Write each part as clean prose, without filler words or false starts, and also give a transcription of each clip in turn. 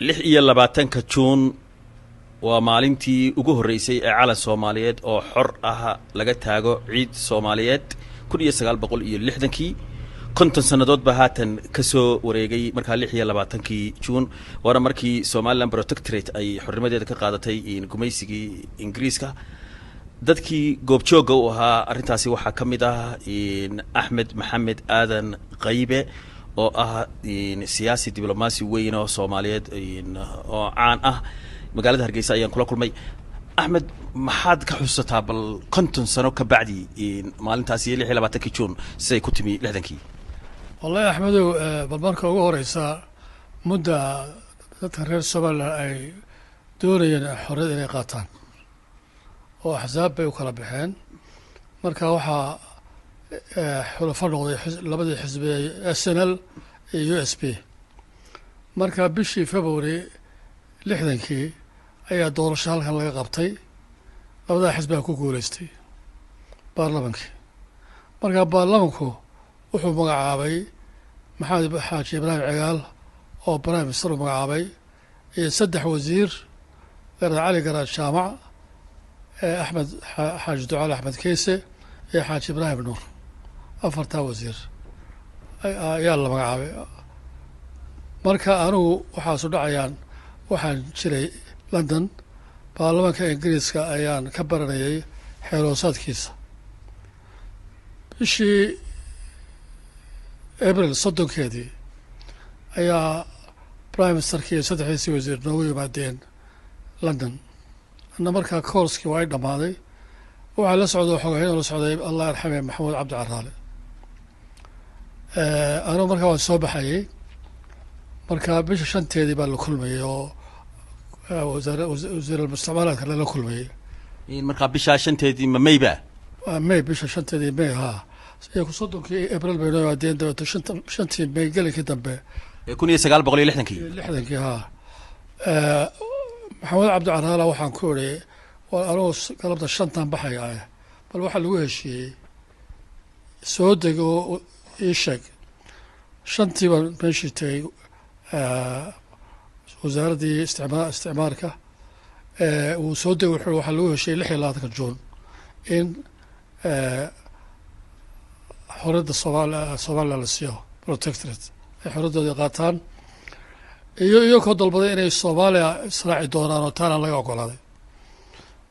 26 juun waa maalintii ugu horeysay ee calan Soomaaliyeed oo xor ah laga taago ciid Soomaaliyeed 1960kii konton sanadood ba haatan ka soo wareegay marka 26kii juun waana markii Somaliland Protectorate ay xornimadeeda ka qaadatay gumaysigii Ingiriiska dadkii goobjooga u ahaa arintaasi waxa kamid ah Axmed Maxamed Aadan Qaybe oo ah siyaasi diblomaasi weyn oo Soomaaliyeed oo caan ah magaalada Hargeysa ayaan kula kulmay Axmed maxaad ka xusataa bal konton sano ka bacdi maalintaasi 26kii juun say ku timi 60kii والله أحمد بالبركة وغوريسا مدة تتهرر الصومال أي دوريا حرية نقاطان وأحزاب بيوكلا بحين مركا وحا حلفاء نقضي لبدي حزب SNL USB مركا بشي فبوري لحدنكي أي دور شهال كان لغا قبطي لبدا حزبها كوكوليستي بارلمانكي مركا بارلمانكو wuxuu magacaabay maxamed xaaji ibraahim cigaal oo prime minister magacaabay iyo saddex wasiir cali garaad jaamac axmed xaaji ducaal axmed keese iyo xaaji ibraahim nuur afartaa wasiir ayaa la magacaabay marka anigu waxaasu dhacayaan waxaan jiray London baarlamaanka ingiriiska ayaan ka baranayay xeeroosaadkiisa bishii April 30keedii ayaa prime ministerkii iyo saddexdiisii wasiir noogu yimaadeen London anna markaa koorskii waa ay dhammaaday waxaa la socda xogayn la socday allah yarxame maxamuud cabdi caraale anuu markaa waan soo baxayay markaa bisha 5teedii baa la kulmayay oo wasiir mustacmalaadka la kulmayay markaa bisha 5teedii ma Mayba May bisha 5teedii May haa sodonkii April bay noo yimaadeen dabeeto shantii May gelinkii dambe 1960kii haa maxamuud cabdi caraala waxaan ku idhi anugu galabta 5tan baxaya bal waxaa lagu heshiiyey soo deg oo ii sheeg 5tii baan meeshii tegey wasaaraddii isticmaarka uu soo deg wuxuu waxaa lagu heshiiyey 26 juun in xorriyadda Soomaaliland la siiyo protectorate ay xorriyaddooda qaataan iyagoo dalbaday inay Soomaaliya israaci doonaan oo taana laga ogolaaday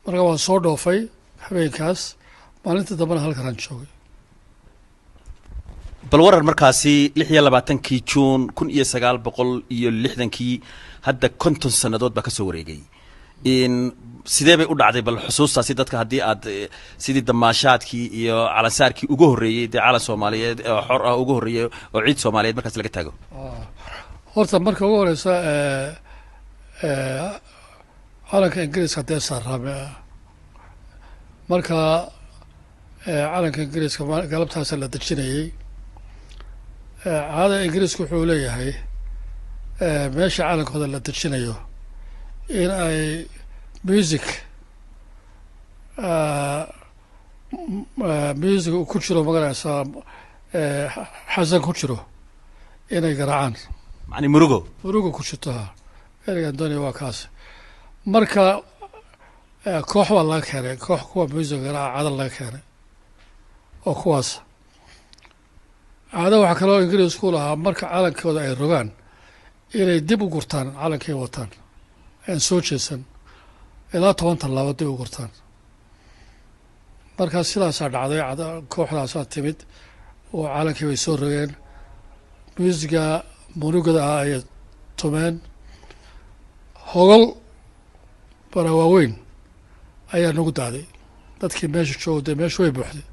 marka waan soo dhoofay habeenkaas maalinta dambena halkan joogay bal warar markaasi 26kii juun 1960kii hadda konton sanadood ba ka soo wareegay sidee bay u dhacday bal xusuustaasi dadka haddii aad sidii damaashaadkii iyo calansaarkii ugu horeeyay calan Soomaaliyeed oo xor ah ugu horeeyay oo ciid Soomaaliyeed markaas laga taago horta marka ugu horeysa calanka Ingiriiska dee saarame marka calanka Ingiriiska galabtaas la dejinayay caada Ingiriisku wuxuu leeyahay meesha calankooda la dejinayo in ay music ku jiro magaraysa xasan ku jiro inay garaacaan macni murugo ku jirto ereygan doonaya waa kaas marka koox waa laga keenay koox kuwa music garaaca cadan laga keenay oo kuwaas caada waxaa kaloo Ingiriisku lahaa marka calankooda ay rogaan inay dib u gurtaan calankay wataan aan soo jeesan ilaa 10 tallaabo dib u gurtaan markaa sidaasaa dhacday kooxdaasaa timid oo calankii bay soo rogeen muusiga murugada ah ayay tumeen hogol bara waaweyn ayaa nagu daaday dadkii meesha joogday meesha way buuxday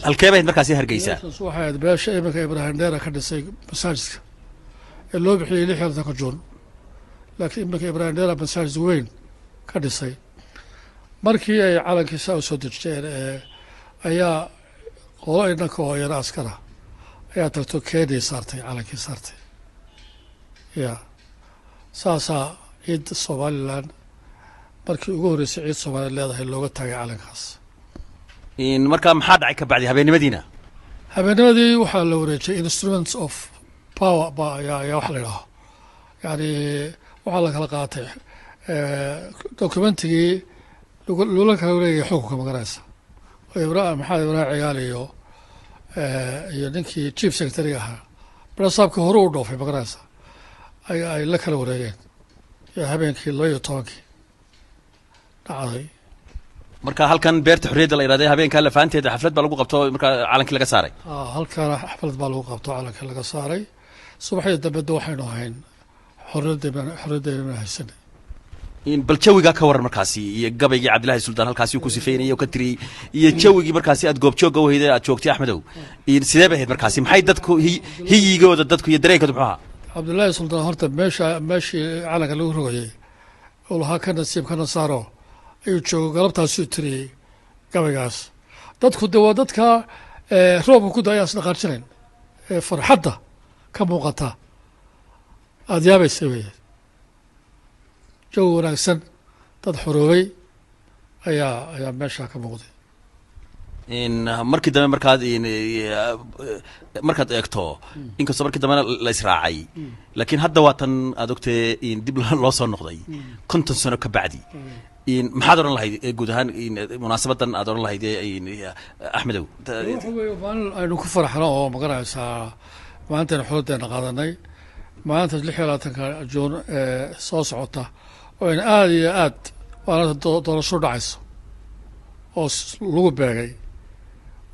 halkee bayd markaasi Hargeysa waxay ahayd meesha iminka Ibraahim Dheera ka dhisay masaajidka ee loo bixiyey 26 juun laakiin iminka Ibraahim Dheera masaajid weyn ka dhisay markii ay calankii saa u soo dejiyeen ayaa qolo inanka oo yara askara ayaa tagto Kenya saartay calankii saartay saasaa ciid Somaliland markii ugu horeysay ciid Soomaaliya leedahay looga taagay calankaas markaa maxaa dhacay ka bacdi habeenimadiina waxaa la wareejiyay instruments of power yaa wax la yidhaaho يعني waxaa la kala qaatay dokumentigii loola kala wareegaya xukunka magaraysa oo maxamed ibraahim cigaal iyo ninkii chief secretary-ga ahaa barasaabkii hore u dhoofay magaraysa ay la kala wareegeen iyo habeenkii 12 dhacday. marka halkan beerta xorriyadda la yidhahday habeenkaa lafaanteeda xaflad baa lagu qabto markaa calankii laga saaray. halkaana xaflad baa lagu qabto calankii laga saaray. subaxdii dambena waxaynu ahayn xorriyaddeena haysan. bal jawigaa ka waran markaasi iyo gabaygii cabdilaahi suldaan halkaasi uu ku sifeynayay oo ka tiriyey iyo jawigii markaasi aad goobjoogga u hayday aad joogtay axmedow sidee bay ahayd markaasi maxay dadku hiyigooda dadku iyo dareenkooda muxuu ahaa. cabdilaahi suldaan horta meeshii calanka lagu rogayay uu lahaa ka nasiib kana saaro ayuu joogo galabtaasuu tiriyey gabaygaas. dadku de waa dadka roobka ku da-ay asdhaqaajinayn farxadda ka muuqata aada yaabaysa wey. jawi wanaagsan dad xoroobay ayaa meeshaa ka muuqday. markii dambe markaad eegto inkastoo markii dambena la israacay laakiin hadda waa tan aad ogtee dib loo soo noqday 50 sano ka bacdi maxaad odhan lahayd guud ahaan munaasabadan aad odhan lahayd axmedow. waxa weeye maalin aynu ku faraxno oo maganaysaa maalintan xorriyaddeena qaadanay maalintaas 26 juun soo socota oo in aada iyo aad maalinta doorasho dhacayso oo lagu beegay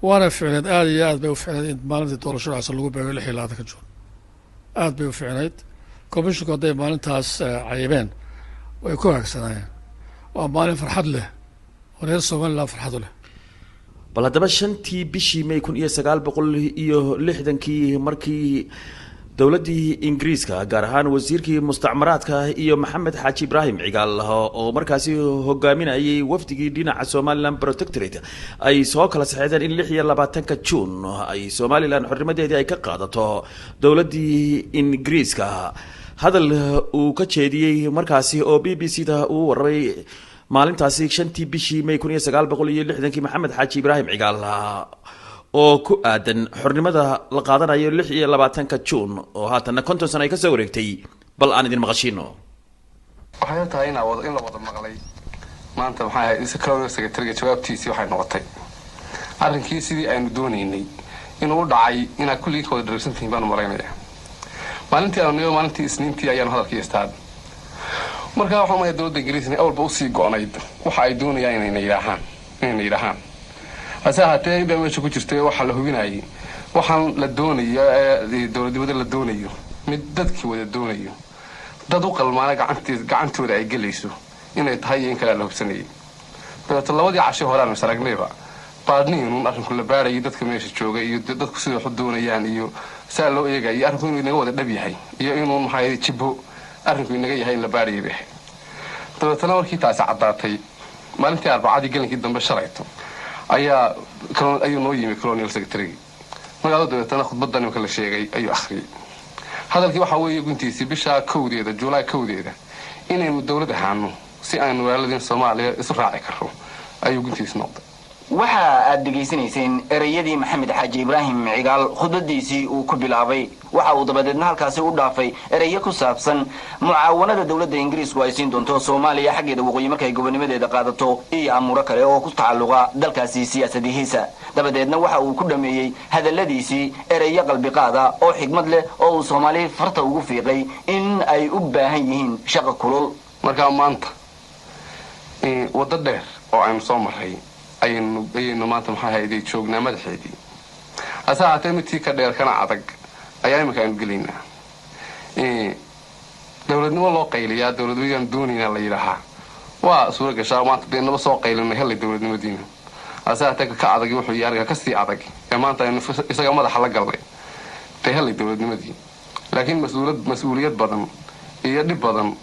waana ficneed aada iyo aad bay u ficneed in maalintii doorasho dhacayso lagu beegay 26 juun aad bay u ficneyd. commissionku hadday maalintaas cayibeen way ku haagsanaayeen. waa maalin farxad leh oo reer somaliland farxad u leh. bal haddaba 5tii bishii May 1960 markii dowladdii ingiriiska gaar ahaan wasiirkii mustacmaraadka iyo maxamed xaaji ibraahim cigaal oo markaasi hogaaminayay wafdigii dhinaca somaliland protectorate ay soo kala saxeexdeen in 26 juun ay somaliland xornimadeedii ay ka qaadato dowladdii ingiriiska. hadal uu ka jeediyey markaasi oo BBC da uu warramay maalintaasi 5tii bishii May 1960 maxamed xaaji ibraahim cigaal oo ku aadan xornimada la qaadanayo 26 juun oo haatan 50 sano ay ka soo wareegtay. bal aan idin maqashiino. waxay tahay in la wada maqlay maanta maxay ahayd secretary secretary jawaabtiisii waxay noqotay arrinkii sidii aynu doonaynay inuu dhacay inaa kulligii wada dareensantiin baan mareynaya. maalintii isniintii ayaan hadalkii istaad markaa waxaan maay dowladda ingiriiska awalba usii go-nayd waxa ay doonayaan inay yidhaahaan hase ahaatee inbaa meesha ku jirtay waxaa la hubinayay waxaan la doonayo dowladnimada la doonayo mid dadkii wada doonayo dad u qalmaana gacantooda ay gelayso inay tahay iyo in kalea la hubsanayay. dabeeto 2 casho horeaan isaragnayba baadniinuun arrinku la baarayay dadka meesha jooga iyo dadku sida wax u doonayaan iyo saa loo eegayay arrinku inuu inaga wada dhab yahay iyo inuu maxay jibbo arrinku inaga yahay in la baarayay bixi. dabeetana markii taasi caddaatay maalintii arbacadii gelinkii dambe shalayto ayuu noo yimi colonial secretary magaalo. dabeetana khudbadda nimka la sheegay ayuu akhriyay. hadalkii waxaa weeye guntiisii bisha 1 Juulaay 1 inaynu dowlad ahaano si aynu walaaladeen Soomaaliya isu raaci karro ayuu guntiis noqday. waxa aad degeysanayseen erayadii maxamed xaaji ibraahim cigaal khudbadiisii uu ku bilaabay waxa uu dabadeedna halkaasi u dhaafay erayo ku saabsan mucaawanada dowladda ingiriisku ay siin doonto Soomaaliya xaggeeda waqooyi markay gobonnimadeeda qaadato iyo amuuro kale oo ku tacalluqa dalkaasi siyaasadihiisa. dabadeedna waxa uu ku dhameeyay hadaladiisii erayo qalbi qaada oo xigmad leh oo uu Soomaaliya farta ugu fiiqay in ay u baahan yihiin shaqo kulul. markaa maanta wada dheer oo aynu soo maray ayaynu maanta maxaa hayday joognaa madaxeedii. hase ahaatee midkii ka dheer kana adag ayaa imika aynu gelaynaa. dowladnimo loo qayliyaa dowladnimadiiaan doonaynaa la yidhaahaa waa suura gashaa maanta dee naba soo qaylinay hellay dowladnimadiina. hase ahaatee ka adagi wuxuu yahay arrinka kasii adag ee maanta aynu isaga madaxa la galnay dee hellay dowladnimadii. laakiin mas-uuliyad badan iyo dhib badan